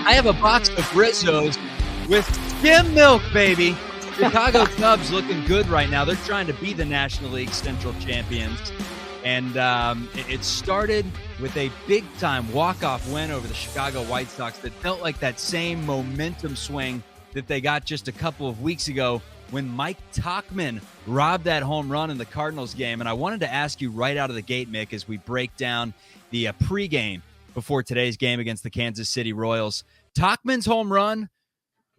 I have a box of Rizzos with skim milk, baby. Chicago Cubs looking good right now. They're trying to be the National League Central champions. And it started with a big-time walk-off win over the Chicago White Sox that felt like that same momentum swing that they got just a couple of weeks ago when Mike Tauchman robbed that home run in the Cardinals game. And I wanted to ask you right out of the gate, Mick, as we break down the pregame before today's game against the Kansas City Royals. Tauchman's home run,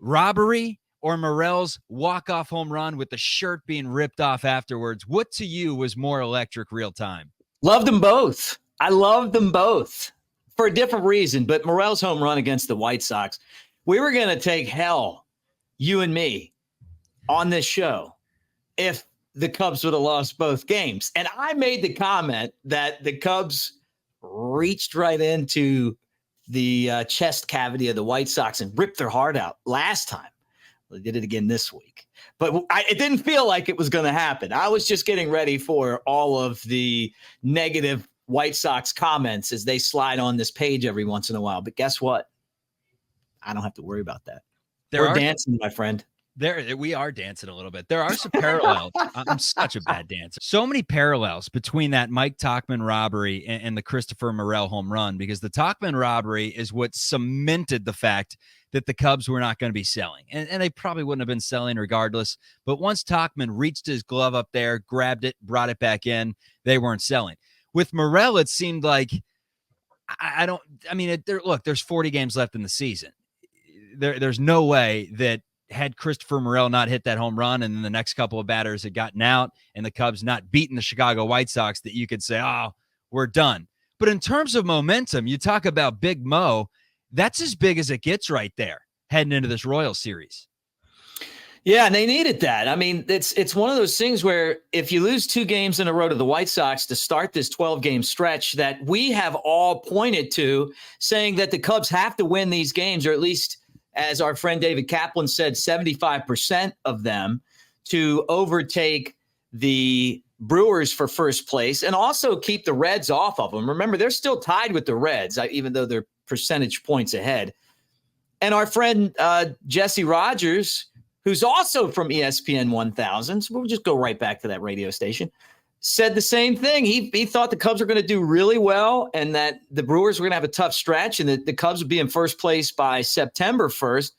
robbery, or Morel's walk-off home run with the shirt being ripped off afterwards? What to you was more electric real time? Loved them both. I loved them both for a different reason. But Morel's home run against the White Sox, we were going to take hell, you and me, on this show if the Cubs would have lost both games. And I made the comment that the Cubs reached right into the chest cavity of the White Sox and ripped their heart out last time. They did it again this week. But it didn't feel like it was going to happen. I was just getting ready for all of the negative White Sox comments as they slide on this page every once in a while. But guess what? I don't have to worry about that. We're dancing, my friend. We are dancing a little bit. There are some parallels. I'm such a bad dancer. So many parallels between that Mike Tauchman robbery and the Christopher Morel home run, because the Tauchman robbery is what cemented the fact that the Cubs were not going to be selling. And they probably wouldn't have been selling regardless. But once Tauchman reached his glove up there, grabbed it, brought it back in, they weren't selling. With Morel, it seemed like, there's 40 games left in the season. There's no way that had Christopher Morel not hit that home run and then the next couple of batters had gotten out and the Cubs not beaten the Chicago White Sox that you could say, oh, we're done. But in terms of momentum, you talk about Big Mo, that's as big as it gets right there heading into this Royals series. Yeah, and they needed that. I mean, it's one of those things where if you lose 2 games in a row to the White Sox to start this 12-game stretch that we have all pointed to, saying that the Cubs have to win these games, or at least, as our friend David Kaplan said, 75% of them, to overtake the Brewers for first place and also keep the Reds off of them. Remember, they're still tied with the Reds, even though they're percentage points ahead. And our friend Jesse Rogers, who's also from ESPN 1000, so we'll just go right back to that radio station, said the same thing. He thought the Cubs were going to do really well and that the Brewers were going to have a tough stretch and that the Cubs would be in first place by September 1st.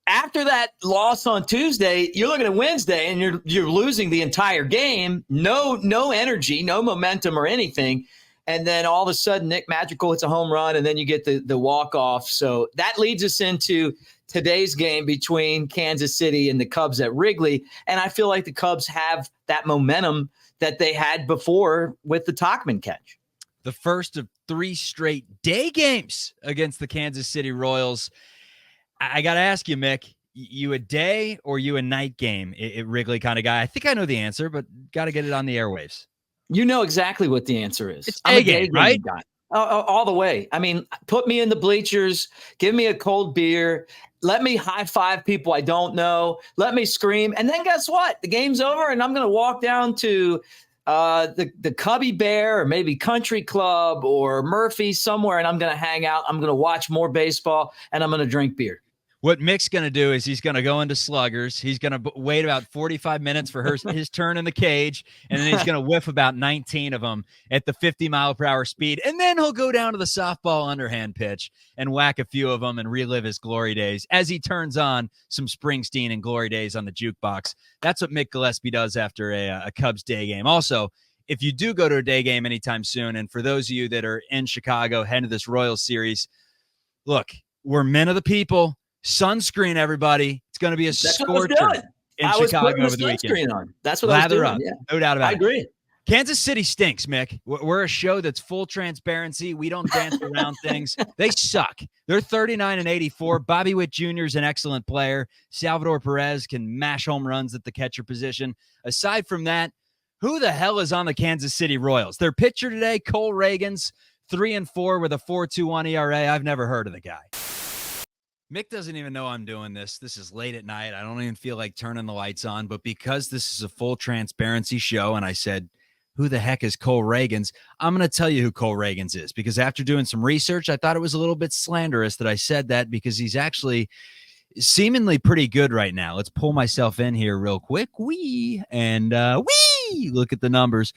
After that loss on Tuesday, you're looking at Wednesday and you're losing the entire game. No energy, no momentum or anything. And then all of a sudden, Nick Madrigal hits a home run, and then you get the walk-off. So that leads us into today's game between Kansas City and the Cubs at Wrigley. And I feel like the Cubs have that momentum that they had before with the Tauchman catch. The first of 3 straight day games against the Kansas City Royals. I got to ask you, Mick, you a day or you a night game at Wrigley kind of guy? I think I know the answer, but got to get it on the airwaves. You know exactly what the answer is. It's I'm a day game, right? Guy. All the way. I mean, put me in the bleachers, give me a cold beer, let me high five people I don't know, let me scream, and then guess what? The game's over, and I'm going to walk down to the Cubby Bear or maybe Country Club or Murphy somewhere, and I'm going to hang out. I'm going to watch more baseball, and I'm going to drink beer. What Mick's going to do is he's going to go into sluggers. He's going to wait about 45 minutes for his turn in the cage, and then he's going to whiff about 19 of them at the 50-mile-per-hour speed. And then he'll go down to the softball underhand pitch and whack a few of them and relive his glory days as he turns on some Springsteen and glory days on the jukebox. That's what Mick Gillespie does after a Cubs day game. Also, if you do go to a day game anytime soon, and for those of you that are in Chicago heading to this Royals series, look, we're men of the people. Sunscreen, everybody. It's going to be a scorcher in Chicago over the weekend. On. That's what I was doing. Yeah. No doubt about it. I agree. Kansas City stinks, Mick. We're a show that's full transparency. We don't dance around things. They suck. They're 39-84. Bobby Witt Jr. is an excellent player. Salvador Perez can mash home runs at the catcher position. Aside from that, who the hell is on the Kansas City Royals? Their pitcher today, Cole Reagans, 3-4 with a 4.21 ERA. I've never heard of the guy. Mick doesn't even know I'm doing this. This is late at night. I don't even feel like turning the lights on. But because this is a full transparency show, and I said, who the heck is Cole Reagans? I'm going to tell you who Cole Reagans is, because after doing some research, I thought it was a little bit slanderous that I said that, because he's actually seemingly pretty good right now. Let's pull myself in here real quick. Look at the numbers.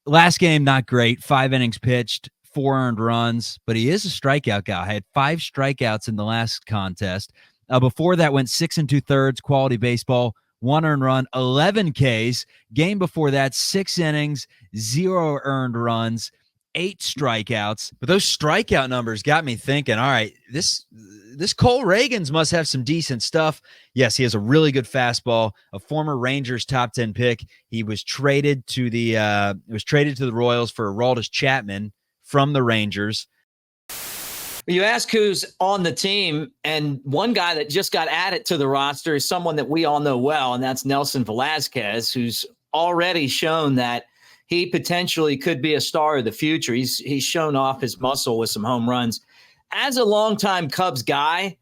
Last game, not great. 5 innings pitched, 4 earned runs, but he is a strikeout guy. I had 5 strikeouts in the last contest. Before that, went 6 2/3, quality baseball, 1 earned run, 11 Ks. Game before that, 6 innings, 0 earned runs, 8 strikeouts. But those strikeout numbers got me thinking, all right, this Cole Reagans must have some decent stuff. Yes, he has a really good fastball, a former Rangers top 10 pick. He was traded to the Royals for Aroldis Chapman from the Rangers. You ask who's on the team, and one guy that just got added to the roster is someone that we all know well, and that's Nelson Velasquez, who's already shown that he potentially could be a star of the future. He's shown off his muscle with some home runs. As a longtime Cubs guy,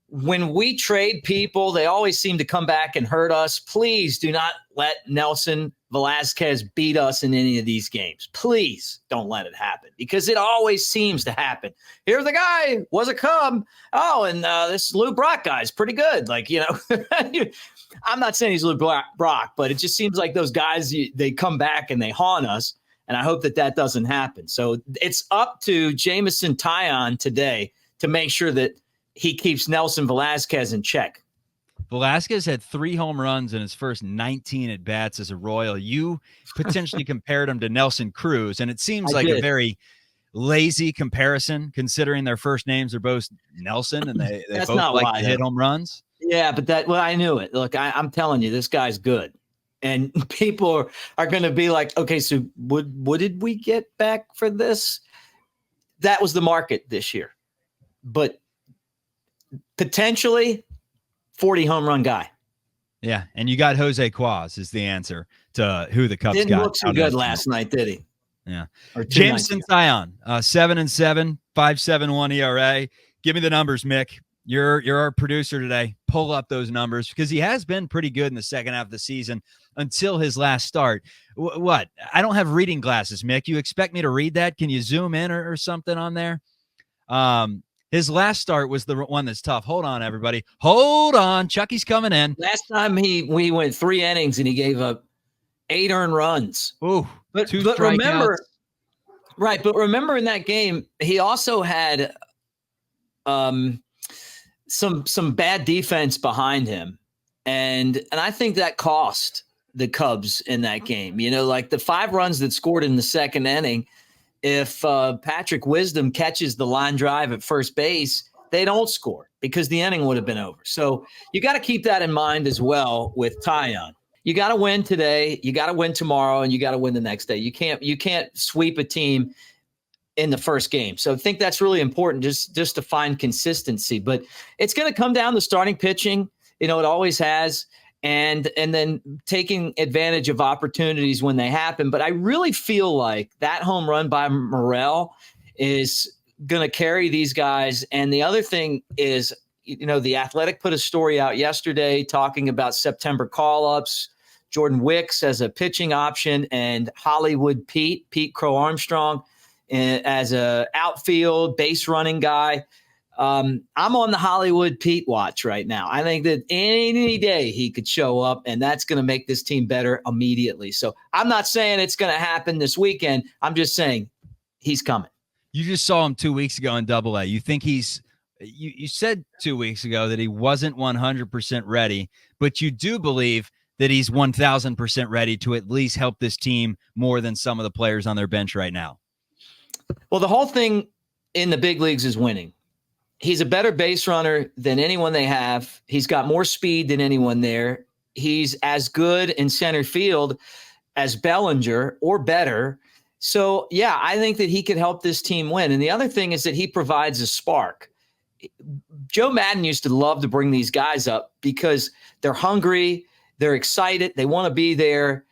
when we trade people, they always seem to come back and hurt us. Please do not let Nelson Velasquez beat us in any of these games. Please don't let it happen, because it always seems to happen. Here's the guy, was a Cub. Oh, and this Lou Brock guy is pretty good. Like, I'm not saying he's Lou Brock, but it just seems like those guys, they come back and they haunt us. And I hope that doesn't happen. So it's up to Jameson Taillon today to make sure that he keeps Nelson Velasquez in check. Velasquez had 3 home runs in his first 19 at-bats as a Royal. You potentially compared him to Nelson Cruz, and it seems like a very lazy comparison, considering their first names are both Nelson, and they both like to hit home runs. Yeah, but I knew it. Look, I'm telling you, this guy's good. And people are going to be like, okay, so what did we get back for this? That was the market this year. But potentially 40 home run guy. Yeah, and you got Jose Quaz is the answer to who the Cubs got. Didn't look so good last night, did he? Yeah. Jameson Taillon, 7-7, 5.71 ERA. Give me the numbers, Mick. You're our producer today. Pull up those numbers, because he has been pretty good in the second half of the season until his last start. What? I don't have reading glasses, Mick. You expect me to read that? Can you zoom in or something on there? His last start was the one that's tough. Hold on, everybody. Hold on. Chucky's coming in. Last time we went 3 innings and he gave up 8 earned runs. Ooh, but remember, right? But remember, in that game, he also had some bad defense behind him, and I think that cost the Cubs in that game. Like the 5 runs that scored in the second inning. If Patrick Wisdom catches the line drive at first base, they don't score, because the inning would have been over. So you got to keep that in mind as well with Taillon. You got to win today, you got to win tomorrow, and you got to win the next day. You can't sweep a team in the first game. So I think that's really important, just to find consistency. But it's going to come down to starting pitching. It always has. And then taking advantage of opportunities when they happen. But I really feel like that home run by Morel is going to carry these guys. And the other thing is, The Athletic put a story out yesterday talking about September call-ups, Jordan Wicks as a pitching option, and Hollywood Pete Crow Armstrong as a outfield base running guy. I'm on the Hollywood Pete watch right now. I think that any day he could show up, and that's going to make this team better immediately. So I'm not saying it's going to happen this weekend. I'm just saying he's coming. You just saw him 2 weeks ago in Double-A. You think you said 2 weeks ago that he wasn't 100% ready, but you do believe that he's 1,000% ready to at least help this team more than some of the players on their bench right now. Well, the whole thing in the big leagues is winning. He's a better base runner than anyone they have. He's got more speed than anyone there. He's as good in center field as Bellinger or better. So, yeah, I think that he could help this team win. And the other thing is that he provides a spark. Joe Madden used to love to bring these guys up because they're hungry, they're excited, they want to be there.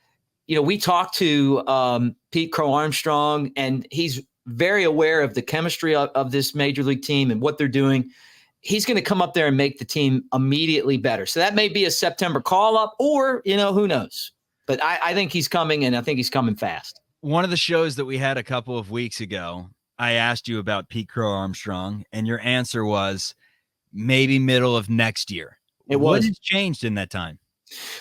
We talked to Pete Crow Armstrong, and he's very aware of the chemistry of this major league team and what they're doing. He's going to come up there and make the team immediately better. So that may be a September call-up, or, who knows? But I think he's coming, and I think he's coming fast. One of the shows that we had a couple of weeks ago, I asked you about Pete Crow Armstrong, and your answer was maybe middle of next year. What has changed in that time?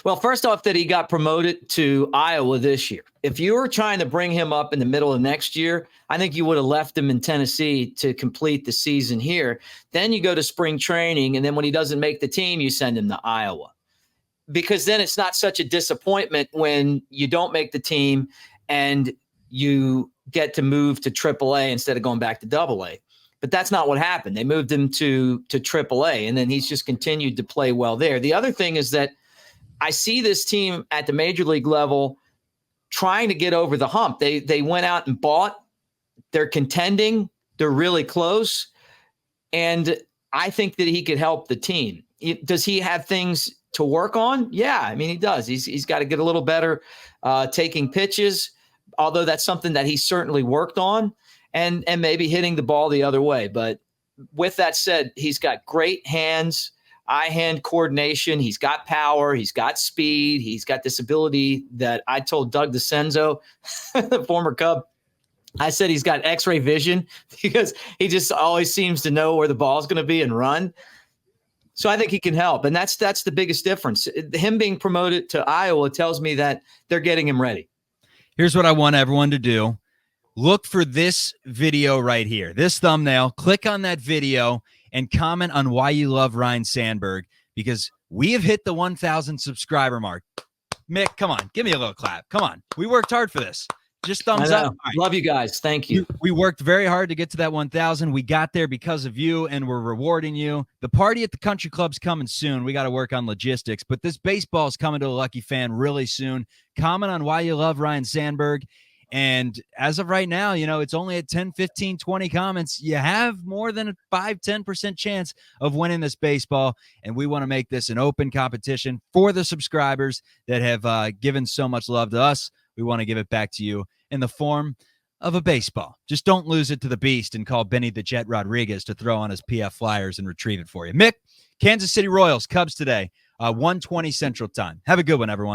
Well, first off, that he got promoted to Iowa this year. If you were trying to bring him up in the middle of next year, I think you would have left him in Tennessee to complete the season here. Then you go to spring training, and then when he doesn't make the team, you send him to Iowa. Because then it's not such a disappointment when you don't make the team and you get to move to AAA instead of going back to AA. But that's not what happened. They moved him to AAA, and then he's just continued to play well there. The other thing is that I see this team at the major league level trying to get over the hump. They went out and bought. They're contending. They're really close. And I think that he could help the team. Does he have things to work on? Yeah, I mean, he does. He's got to get a little better taking pitches, although that's something that he certainly worked on, and maybe hitting the ball the other way. But with that said, he's got great hands, eye-hand coordination. He's got power. He's got speed. He's got this ability that I told Doug DeCenzo, the former Cub, I said he's got X-ray vision because he just always seems to know where the ball's going to be and run. So I think he can help. And that's the biggest difference. Him being promoted to Iowa tells me that they're getting him ready. Here's what I want everyone to do. Look for this video right here, this thumbnail. Click on that video and comment on why you love Ryne Sandberg, because we have hit the 1,000 subscriber mark. Mick, come on. Give me a little clap. Come on. We worked hard for this. Just thumbs up. Right. Love you guys. Thank you. We worked very hard to get to that 1,000. We got there because of you, and we're rewarding you. The party at the country club's coming soon. We got to work on logistics, but this baseball is coming to a Lucky Fan really soon. Comment on why you love Ryne Sandberg. And as of right now, it's only at 10, 15, 20 comments. You have more than a 5-10% chance of winning this baseball. And we want to make this an open competition for the subscribers that have given so much love to us. We want to give it back to you in the form of a baseball. Just don't lose it to the beast and call Benny the Jet Rodriguez to throw on his PF Flyers and retrieve it for you. Mick, Kansas City Royals, Cubs today, 1:20 Central Time. Have a good one, everyone.